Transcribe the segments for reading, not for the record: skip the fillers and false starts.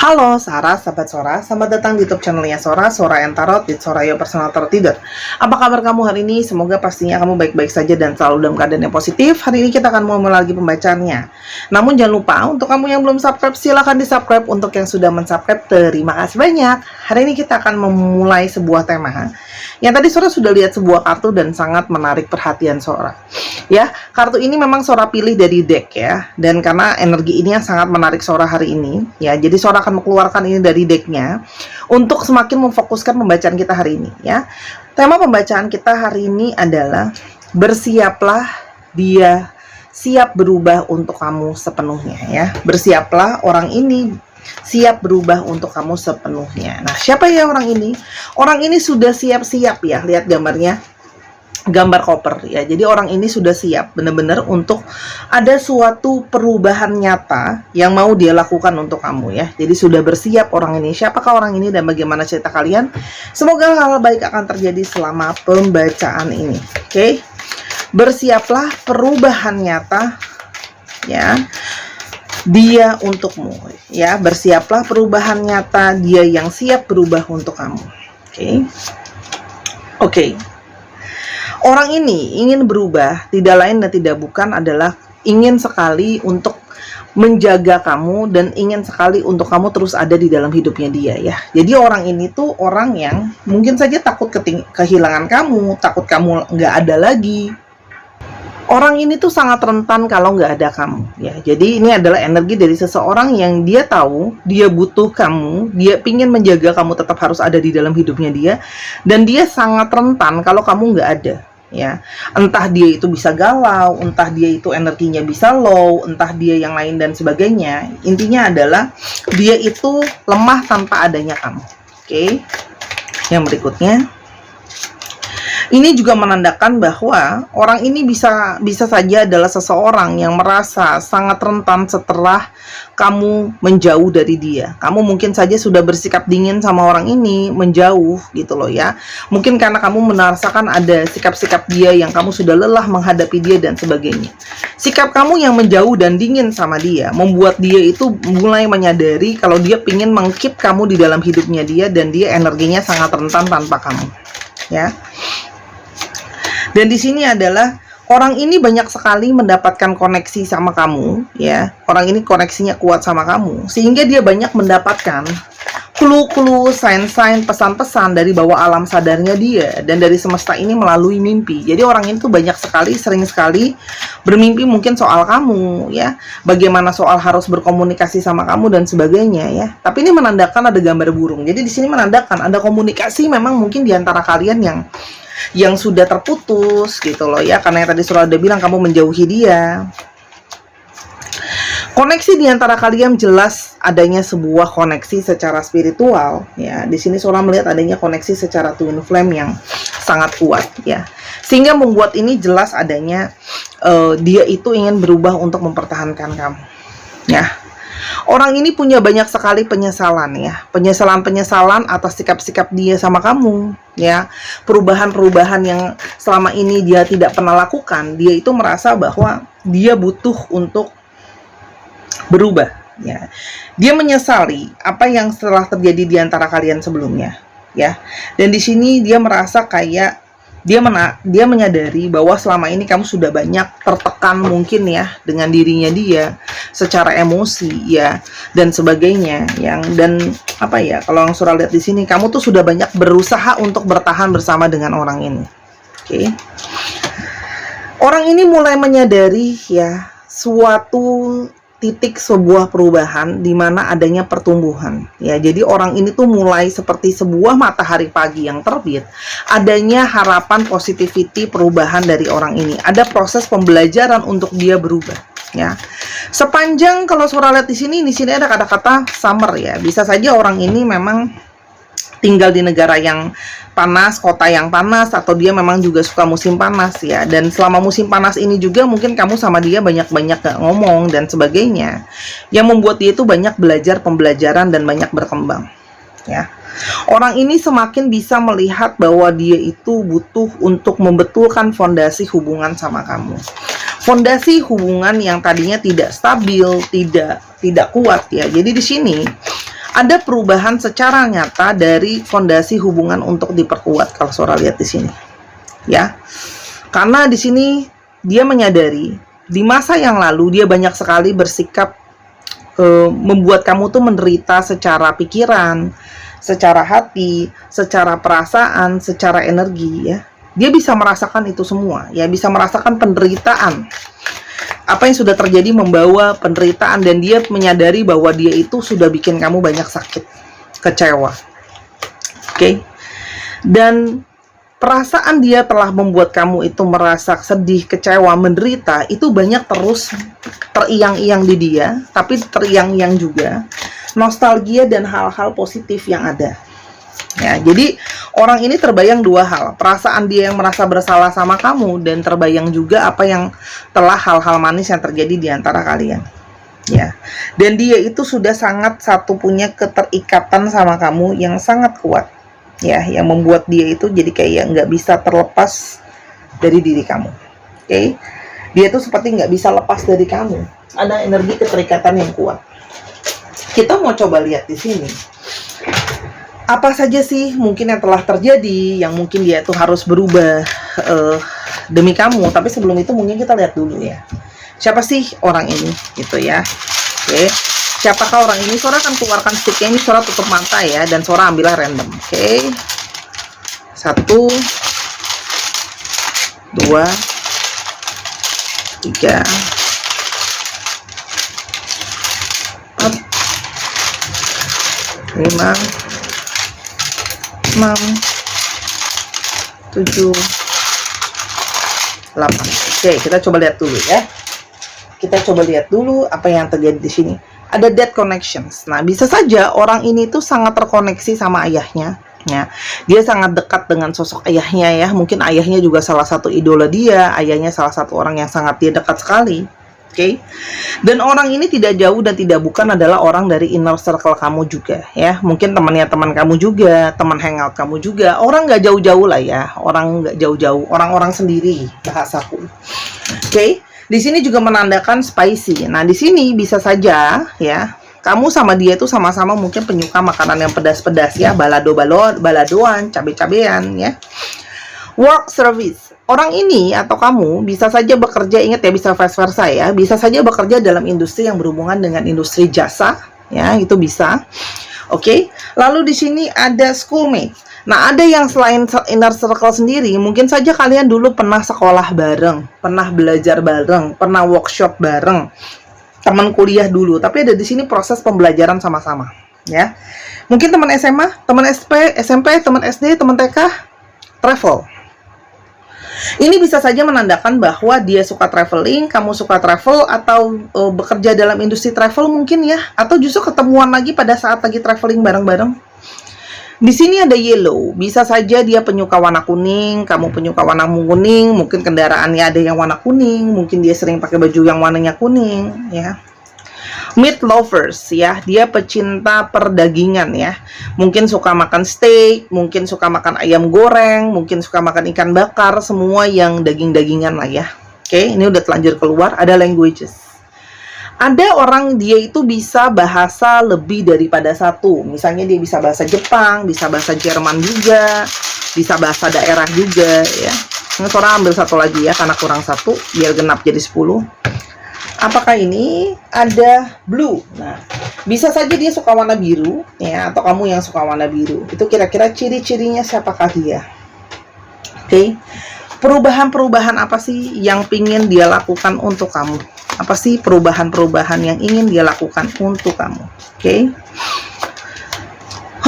Halo Sarah, sahabat Sora, selamat datang di YouTube channelnya Sora and Tarot di Sorayo Personal Tarot Reader. Apa kabar kamu hari ini? Semoga pastinya kamu baik-baik saja dan selalu dalam keadaan yang positif. Hari ini kita akan memulai lagi pembacaannya. Namun jangan lupa, untuk kamu yang belum subscribe, silahkan di subscribe. Untuk yang sudah mensubscribe, terima kasih banyak. Hari ini kita akan memulai sebuah tema yang tadi Sora sudah lihat sebuah kartu dan sangat menarik perhatian Sora. Ya, kartu ini memang Sora pilih dari deck ya, dan karena energi ini yang sangat menarik Sora hari ini, ya, jadi Sora akan mengeluarkan ini dari decknya untuk semakin memfokuskan pembacaan kita hari ini. Ya, tema pembacaan kita hari ini adalah bersiaplah, dia siap berubah untuk kamu sepenuhnya. Ya, bersiaplah, orang ini siap berubah untuk kamu sepenuhnya. Nah, siapa ya orang ini? Orang ini sudah siap-siap ya. Lihat gambarnya, gambar koper ya. Jadi orang ini sudah siap benar-benar untuk ada suatu perubahan nyata yang mau dia lakukan untuk kamu ya. Jadi sudah bersiap orang ini. Siapakah orang ini dan bagaimana cerita kalian? Semoga hal baik akan terjadi selama pembacaan ini. Oke. Bersiaplah, perubahan nyata ya. Dia untukmu ya, bersiaplah, perubahan nyata, dia yang siap berubah untuk kamu. Oke. Orang ini ingin berubah, tidak lain dan tidak bukan adalah ingin sekali untuk menjaga kamu dan ingin sekali untuk kamu terus ada di dalam hidupnya dia ya. Jadi orang ini tuh orang yang mungkin saja takut kehilangan kamu, takut kamu nggak ada lagi. Orang ini tuh sangat rentan kalau nggak ada kamu ya. Jadi ini adalah energi dari seseorang yang dia tahu dia butuh kamu, dia pingin menjaga kamu tetap harus ada di dalam hidupnya dia, dan dia sangat rentan kalau kamu nggak ada ya. Entah dia itu bisa galau, entah dia itu energinya bisa low, entah dia yang lain dan sebagainya. Intinya adalah dia itu lemah tanpa adanya kamu. Oke. Yang berikutnya, ini juga menandakan bahwa orang ini bisa saja adalah seseorang yang merasa sangat rentan setelah kamu menjauh dari dia. Kamu mungkin saja sudah bersikap dingin sama orang ini, menjauh gitu loh ya. Mungkin karena kamu merasakan ada sikap-sikap dia yang kamu sudah lelah menghadapi dia dan sebagainya. Sikap kamu yang menjauh dan dingin sama dia membuat dia itu mulai menyadari kalau dia pingin mengkeep kamu di dalam hidupnya dia, dan dia energinya sangat rentan tanpa kamu ya. Dan di sini adalah orang ini banyak sekali mendapatkan koneksi sama kamu ya. Orang ini koneksinya kuat sama kamu sehingga dia banyak mendapatkan clue-clue, sign-sign, pesan-pesan dari bawah alam sadarnya dia dan dari semesta ini melalui mimpi. Jadi orang ini tuh banyak sekali, sering sekali bermimpi mungkin soal kamu ya. Bagaimana soal harus berkomunikasi sama kamu dan sebagainya ya. Tapi ini menandakan ada gambar burung. Jadi di sini menandakan ada komunikasi memang mungkin di antara kalian yang sudah terputus gitu loh ya, karena yang tadi Sora udah bilang kamu menjauhi dia. Koneksi di antara kalian jelas adanya sebuah koneksi secara spiritual ya. Di sini Sora melihat adanya koneksi secara twin flame yang sangat kuat ya. Sehingga membuat ini jelas adanya dia itu ingin berubah untuk mempertahankan kamu. Ya. Orang ini punya banyak sekali penyesalan ya. Penyesalan atas sikap-sikap dia sama kamu ya. Perubahan-perubahan yang selama ini dia tidak pernah lakukan. Dia itu merasa bahwa dia butuh untuk berubah ya. Dia menyesali apa yang telah terjadi di antara kalian sebelumnya ya. Dan di sini dia merasa kayak dia menyadari bahwa selama ini kamu sudah banyak tertekan mungkin ya dengan dirinya dia secara emosi ya dan sebagainya dan apa ya, kalau yang Sora lihat di sini kamu tuh sudah banyak berusaha untuk bertahan bersama dengan orang ini. Oke. Orang ini mulai menyadari ya suatu titik sebuah perubahan di mana adanya pertumbuhan ya. Jadi orang ini tuh mulai seperti sebuah matahari pagi yang terbit, adanya harapan positivity perubahan dari orang ini. Ada proses pembelajaran untuk dia berubah ya. Sepanjang kalau Sora lihat di sini ada kata-kata summer ya. Bisa saja orang ini memang tinggal di negara yang panas, kota yang panas, atau dia memang juga suka musim panas ya. Dan selama musim panas ini juga mungkin kamu sama dia banyak-banyak gak ngomong dan sebagainya, yang membuat dia itu banyak belajar pembelajaran dan banyak berkembang ya. Orang ini semakin bisa melihat bahwa dia itu butuh untuk membetulkan fondasi hubungan sama kamu. Fondasi hubungan yang tadinya tidak stabil, tidak kuat ya. Jadi di sini ada perubahan secara nyata dari fondasi hubungan untuk diperkuat kalau Sora lihat di sini. Ya. Karena di sini dia menyadari di masa yang lalu dia banyak sekali bersikap membuat kamu tuh menderita secara pikiran, secara hati, secara perasaan, secara energi ya. Dia bisa merasakan itu semua, ya, bisa merasakan penderitaan. Apa yang sudah terjadi membawa penderitaan, dan dia menyadari bahwa dia itu sudah bikin kamu banyak sakit, kecewa. Oke. Dan perasaan dia telah membuat kamu itu merasa sedih, kecewa, menderita, itu banyak terus teriang-iang di dia, tapi teriang-iang juga nostalgia dan hal-hal positif yang ada. Ya, jadi orang ini terbayang dua hal, perasaan dia yang merasa bersalah sama kamu, dan terbayang juga apa yang telah hal-hal manis yang terjadi di antara kalian. Ya, dan dia itu sudah sangat punya keterikatan sama kamu yang sangat kuat. Ya, yang membuat dia itu jadi kayak nggak bisa terlepas dari diri kamu. Oke, dia tuh seperti nggak bisa lepas dari kamu. Ada energi keterikatan yang kuat. Kita mau coba lihat di sini. Apa saja sih mungkin yang telah terjadi, yang mungkin dia tuh harus berubah demi kamu. Tapi sebelum itu mungkin kita lihat dulu ya. Siapa sih orang ini gitu ya. Oke. Siapakah orang ini? Sora akan keluarkan sticknya, ini Sora tutup mata ya, dan Sora ambillah random. Oke. 1 2 3 4 5 6 7 8. Oke, kita coba lihat dulu ya. Kita coba lihat dulu apa yang terjadi di sini. Ada dead connections. Nah, bisa saja orang ini tuh sangat terkoneksi sama ayahnya. Ya, dia sangat dekat dengan sosok ayahnya ya. Mungkin ayahnya juga salah satu idola dia. Ayahnya salah satu orang yang sangat dia dekat sekali. Oke. Dan orang ini tidak jauh dan tidak bukan adalah orang dari inner circle kamu juga ya. Mungkin temannya teman kamu juga, teman hangout kamu juga. Orang nggak jauh-jauh lah ya. Orang nggak jauh-jauh. Orang-orang sendiri bahasaku. Oke. Di sini juga menandakan spicy. Nah, di sini bisa saja ya, kamu sama dia itu sama-sama mungkin penyuka makanan yang pedas-pedas ya, baladoan, cabe-cabean ya. Work service. Orang ini atau kamu bisa saja bekerja, ingat ya, bisa vice versa ya, bisa saja bekerja dalam industri yang berhubungan dengan industri jasa ya, itu bisa. Oke. Lalu di sini ada schoolmate. Nah, ada yang selain inner circle sendiri, mungkin saja kalian dulu pernah sekolah bareng, pernah belajar bareng, pernah workshop bareng, teman kuliah dulu, tapi ada di sini proses pembelajaran sama-sama, ya. Mungkin teman SMA, teman SMP, teman SD, teman TK, travel. Ini bisa saja menandakan bahwa dia suka traveling, kamu suka travel, atau bekerja dalam industri travel mungkin ya, atau justru ketemuan lagi pada saat lagi traveling bareng-bareng. Di sini ada yellow, bisa saja dia penyuka warna kuning, kamu penyuka warna kuning, mungkin kendaraannya ada yang warna kuning, mungkin dia sering pakai baju yang warnanya kuning, ya. Meat lovers, ya, dia pecinta perdagingan, ya. Mungkin suka makan steak, mungkin suka makan ayam goreng, mungkin suka makan ikan bakar, semua yang daging-dagingan lah ya. Oke, ini udah telanjur keluar, ada languages. Ada orang dia itu bisa bahasa lebih daripada satu. Misalnya dia bisa bahasa Jepang, bisa bahasa Jerman juga, bisa bahasa daerah juga ya. Ini Sora ambil satu lagi ya, karena kurang satu, biar genap jadi 10. Apakah ini ada blue? Nah, bisa saja dia suka warna biru ya, atau kamu yang suka warna biru. Itu kira-kira ciri-cirinya siapakah dia? Oke. Perubahan-perubahan apa sih yang pingin dia lakukan untuk kamu? Apa sih perubahan-perubahan yang ingin dia lakukan untuk kamu?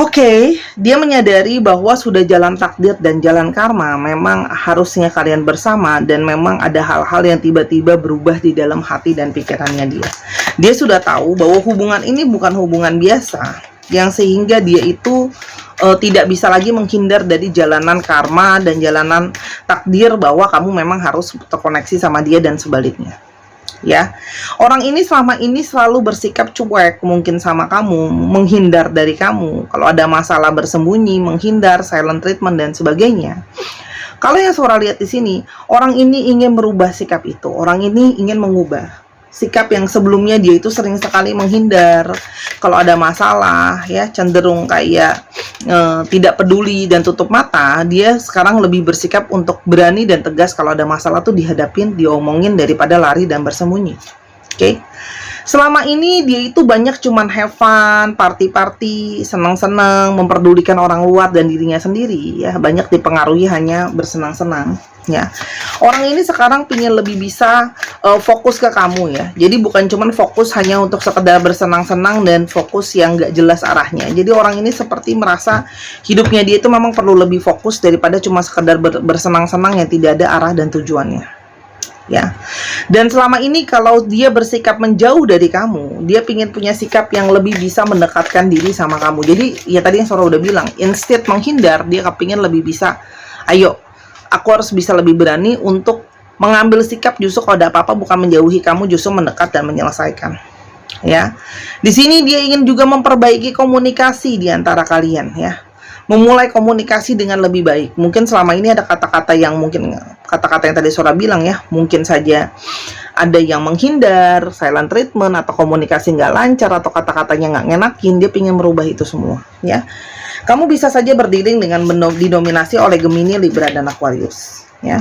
Oke, dia menyadari bahwa sudah jalan takdir dan jalan karma. Memang harusnya kalian bersama, dan memang ada hal-hal yang tiba-tiba berubah di dalam hati dan pikirannya dia. Dia sudah tahu bahwa hubungan ini bukan hubungan biasa, yang sehingga dia itu tidak bisa lagi menghindar dari jalanan karma dan jalanan takdir, bahwa kamu memang harus terkoneksi sama dia dan sebaliknya. Ya, orang ini selama ini selalu bersikap cuek mungkin sama kamu, menghindar dari kamu. Kalau ada masalah bersembunyi, menghindar, silent treatment dan sebagainya. Kalau yang Sora lihat di sini, orang ini ingin merubah sikap itu. Orang ini ingin mengubah. sikap yang sebelumnya dia itu sering sekali menghindar. Kalau ada masalah ya cenderung kayak tidak peduli dan tutup mata, dia sekarang lebih bersikap untuk berani dan tegas kalau ada masalah tuh dihadapin, diomongin daripada lari dan bersembunyi. Oke. Selama ini dia itu banyak cuman have fun, party-party, senang-senang, memperdulikan orang luar dan dirinya sendiri ya, banyak dipengaruhi hanya bersenang-senang ya. Orang ini sekarang pingin lebih bisa fokus ke kamu ya. Jadi bukan cuman fokus hanya untuk sekedar bersenang-senang dan fokus yang gak jelas arahnya. Jadi orang ini seperti merasa hidupnya dia itu memang perlu lebih fokus daripada cuma sekedar bersenang-senang yang tidak ada arah dan tujuannya. Ya, dan selama ini kalau dia bersikap menjauh dari kamu, dia pingin punya sikap yang lebih bisa mendekatkan diri sama kamu. Jadi ya tadi yang Sora udah bilang, instead menghindar, dia kepingin lebih bisa, ayo, aku harus bisa lebih berani untuk mengambil sikap justru kalau ada apa-apa bukan menjauhi kamu, justru mendekat dan menyelesaikan. Ya, di sini dia ingin juga memperbaiki komunikasi di antara kalian ya. Memulai komunikasi dengan lebih baik. Mungkin selama ini ada kata-kata yang mungkin kata-kata yang tadi Sora bilang ya, mungkin saja ada yang menghindar, silent treatment, atau komunikasi nggak lancar, atau kata-katanya nggak ngenakin. Dia ingin merubah itu semua ya. Kamu bisa saja berdiri dengan didominasi oleh Gemini, Libra, dan Aquarius ya.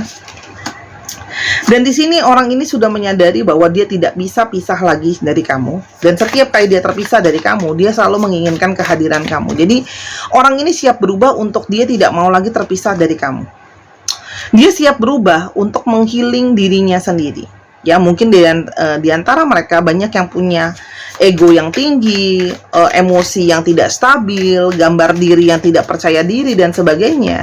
Dan di sini orang ini sudah menyadari bahwa dia tidak bisa pisah lagi dari kamu. Dan setiap kali dia terpisah dari kamu, dia selalu menginginkan kehadiran kamu. Jadi orang ini siap berubah untuk dia tidak mau lagi terpisah dari kamu. Dia siap berubah untuk menghealing dirinya sendiri. Ya mungkin di antara mereka banyak yang punya ego yang tinggi, emosi yang tidak stabil, gambar diri yang tidak percaya diri dan sebagainya.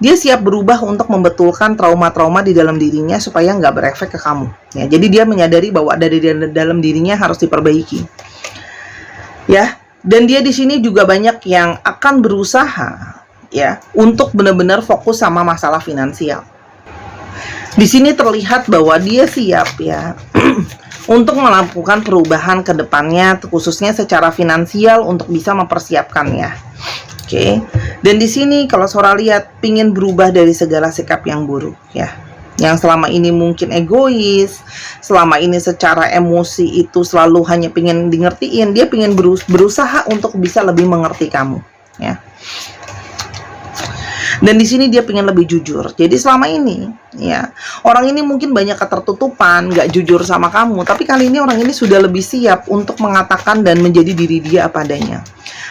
Dia siap berubah untuk membetulkan trauma-trauma di dalam dirinya supaya nggak berefek ke kamu. Ya, jadi dia menyadari bahwa dari dalam dirinya harus diperbaiki. Ya, dan dia di sini juga banyak yang akan berusaha ya untuk benar-benar fokus sama masalah finansial. Di sini terlihat bahwa dia siap ya untuk melakukan perubahan ke depannya, khususnya secara finansial untuk bisa mempersiapkannya. Oke. Dan di sini kalau Sora lihat pingin berubah dari segala sikap yang buruk ya. Yang selama ini mungkin egois, selama ini secara emosi itu selalu hanya pingin di ngertiin, dia pingin berusaha untuk bisa lebih mengerti kamu ya. Dan di sini dia pengen lebih jujur. Jadi selama ini, ya orang ini mungkin banyak ketertutupan, nggak jujur sama kamu. Tapi kali ini orang ini sudah lebih siap untuk mengatakan dan menjadi diri dia apa adanya.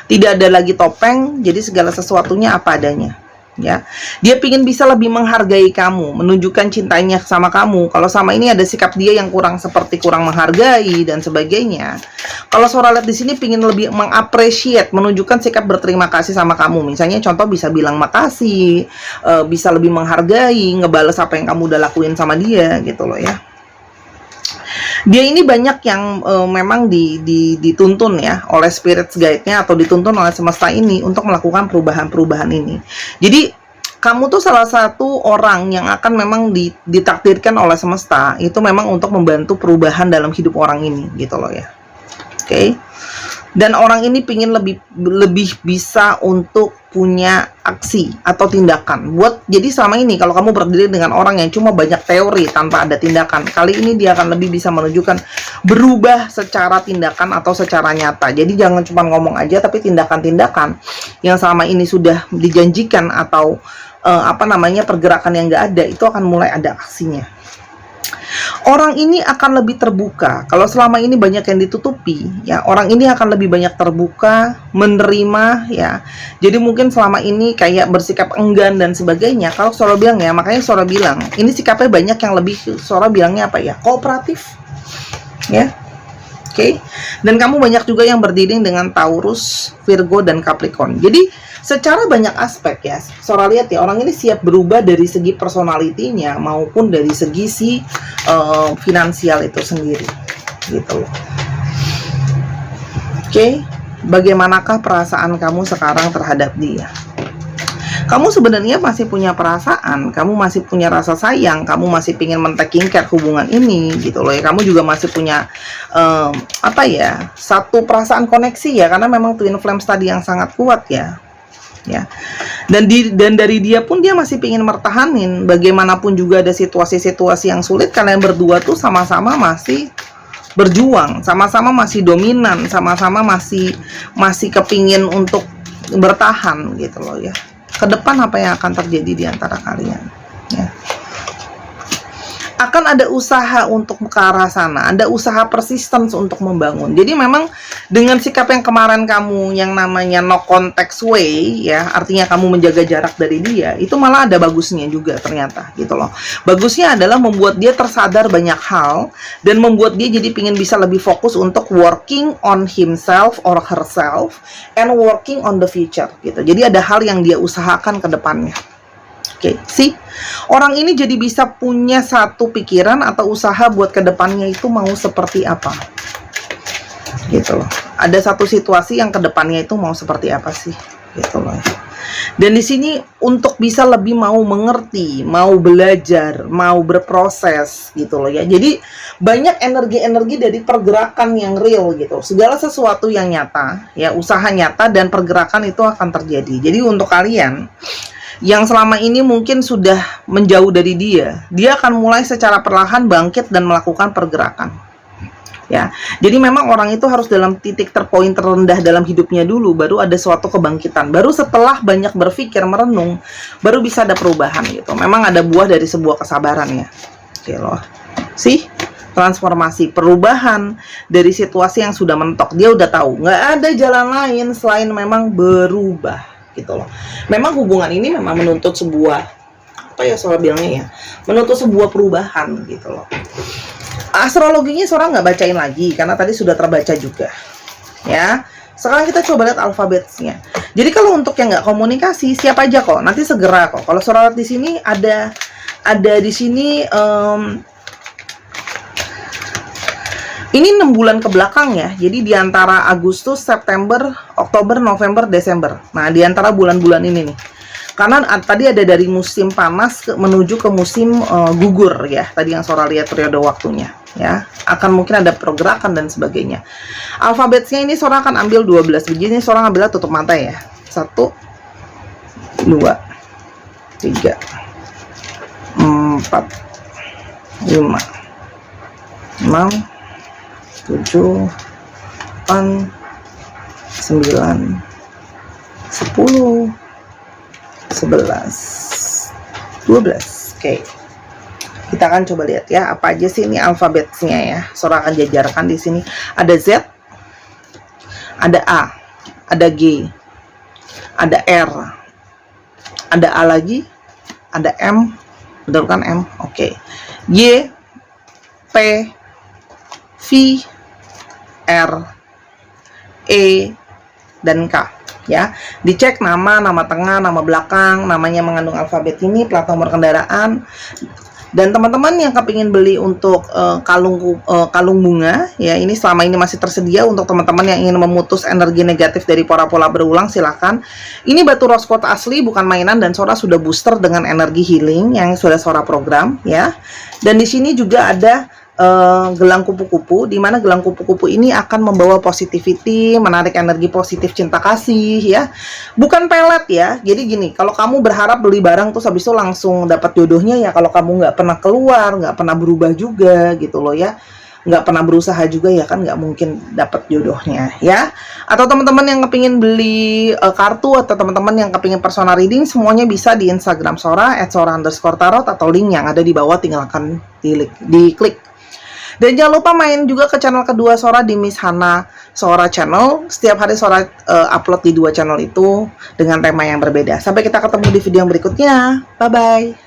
Tidak ada lagi topeng, jadi segala sesuatunya apa adanya. Ya, dia pingin bisa lebih menghargai kamu, menunjukkan cintanya sama kamu. Kalau sama ini ada sikap dia yang kurang seperti kurang menghargai dan sebagainya. Kalau Sora lihat di sini pingin lebih mengapresiasi, menunjukkan sikap berterima kasih sama kamu. Misalnya contoh bisa bilang makasih, bisa lebih menghargai, ngebales apa yang kamu udah lakuin sama dia gitu loh ya. Dia ini banyak yang memang dituntun ya oleh spirit guide-nya atau dituntun oleh semesta ini untuk melakukan perubahan-perubahan ini. Jadi kamu tuh salah satu orang yang akan memang ditakdirkan oleh semesta itu memang untuk membantu perubahan dalam hidup orang ini gitu loh ya. Oke. Dan orang ini pingin lebih bisa untuk punya aksi atau tindakan. Jadi selama ini kalau kamu berdiri dengan orang yang cuma banyak teori tanpa ada tindakan, kali ini dia akan lebih bisa menunjukkan berubah secara tindakan atau secara nyata. Jadi jangan cuma ngomong aja, tapi tindakan-tindakan yang selama ini sudah dijanjikan atau pergerakan yang nggak ada, itu akan mulai ada aksinya. Orang ini akan lebih terbuka. Kalau selama ini banyak yang ditutupi, ya orang ini akan lebih banyak terbuka, menerima, ya. Jadi mungkin selama ini kayak bersikap enggan dan sebagainya. Kalau Sora bilang ya, makanya Sora bilang, ini sikapnya banyak yang lebih, Sora bilangnya apa ya, kooperatif, ya. Oke. Dan kamu banyak juga yang berdiri dengan Taurus, Virgo, dan Capricorn. Jadi secara banyak aspek ya, Sora lihat ya orang ini siap berubah dari segi personalitinya maupun dari segi finansial itu sendiri, gitu loh. Oke, bagaimanakah perasaan kamu sekarang terhadap dia? Kamu sebenarnya masih punya perasaan, kamu masih punya rasa sayang, kamu masih pingin men-taking care hubungan ini, gitu loh ya. Kamu juga masih punya satu perasaan koneksi ya, karena memang twin flames tadi yang sangat kuat ya. Ya, dan dari dia pun dia masih pingin mertahanin. Bagaimanapun juga ada situasi-situasi yang sulit, kalian berdua tuh sama-sama masih berjuang, sama-sama masih dominan, sama-sama masih kepingin untuk bertahan gitu loh ya. Ke depan apa yang akan terjadi di antara kalian ya? Akan ada usaha untuk ke arah sana, ada usaha persistence untuk membangun. Jadi memang dengan sikap yang kemarin kamu yang namanya no contact way ya, artinya kamu menjaga jarak dari dia, itu malah ada bagusnya juga ternyata gitu loh. Bagusnya adalah membuat dia tersadar banyak hal dan membuat dia jadi pingin bisa lebih fokus untuk working on himself or herself and working on the future gitu. Jadi ada hal yang dia usahakan ke depannya. Oke, sih orang ini jadi bisa punya satu pikiran atau usaha buat kedepannya itu mau seperti apa, gitu loh. Ada satu situasi yang kedepannya itu mau seperti apa sih, gitu loh. Dan di sini untuk bisa lebih mau mengerti, mau belajar, mau berproses, gitu loh ya. Jadi banyak energi-energi dari pergerakan yang real gitu. Segala sesuatu yang nyata, ya usaha nyata dan pergerakan itu akan terjadi. Jadi untuk kalian yang selama ini mungkin sudah menjauh dari dia akan mulai secara perlahan bangkit dan melakukan pergerakan. Ya, jadi memang orang itu harus dalam titik terpoin terendah dalam hidupnya dulu, baru ada suatu kebangkitan. Baru setelah banyak berpikir, merenung, baru bisa ada perubahan gitu. Memang ada buah dari sebuah kesabaran ya. Oke loh, sih transformasi, perubahan dari situasi yang sudah mentok. Dia udah tahu, nggak ada jalan lain selain memang berubah. Gitu loh. Memang hubungan ini memang menuntut sebuah apa ya Sora bilangnya ya, menuntut sebuah perubahan gitu loh. Astrologinya Sora nggak bacain lagi karena tadi sudah terbaca juga ya. Sekarang kita coba lihat alfabetnya. Jadi kalau untuk yang nggak komunikasi siap aja kok, nanti segera kok. Kalau Sora lihat di sini ada di sini ini 6 bulan ke belakang ya. Jadi di antara Agustus, September, Oktober, November, Desember. Nah, di antara bulan-bulan ini nih. Karena tadi ada dari musim panas menuju ke musim gugur ya. Tadi yang Sora lihat periode waktunya ya. Akan mungkin ada pergerakan dan sebagainya. Alfabetnya ini Sora akan ambil 12 biji. Ini Sora ngambilnya tutup mata ya. 1 2 3 4 5 6 7, 8, 9, 10, 11, 12. Oke. Kita akan coba lihat ya, apa aja sih ini alfabetnya ya. Sora akan jajarkan di sini. Ada Z, ada A, ada G, ada R, ada A lagi, ada M, betul kan M? Oke. Y, P, V, R, E, dan K ya. Dicek nama tengah, nama belakang, namanya mengandung alfabet ini, plat nomor kendaraan. Dan teman-teman yang kepingin beli untuk kalung bunga ya, ini selama ini masih tersedia untuk teman-teman yang ingin memutus energi negatif dari pola-pola berulang, silahkan. Ini batu rose quartz asli, bukan mainan, dan Sora sudah booster dengan energi healing yang sudah Sora program ya. Dan di sini juga ada gelang kupu-kupu, di mana gelang kupu-kupu ini akan membawa positivity, menarik energi positif cinta kasih ya. Bukan pelet ya. Jadi gini, kalau kamu berharap beli barang terus habis itu langsung dapat jodohnya ya, kalau kamu nggak pernah keluar, nggak pernah berubah juga gitu loh ya, nggak pernah berusaha juga ya kan, nggak mungkin dapat jodohnya ya. Atau teman-teman yang kepingin beli kartu, atau teman-teman yang kepingin personal reading, semuanya bisa di Instagram Sora @sora_tarot, atau link yang ada di bawah tinggal akan diklik. Dan jangan lupa main juga ke channel kedua Sora di Miss Hana Sora Channel. Setiap hari Sora upload di 2 channel itu dengan tema yang berbeda. Sampai kita ketemu di video yang berikutnya. Bye-bye.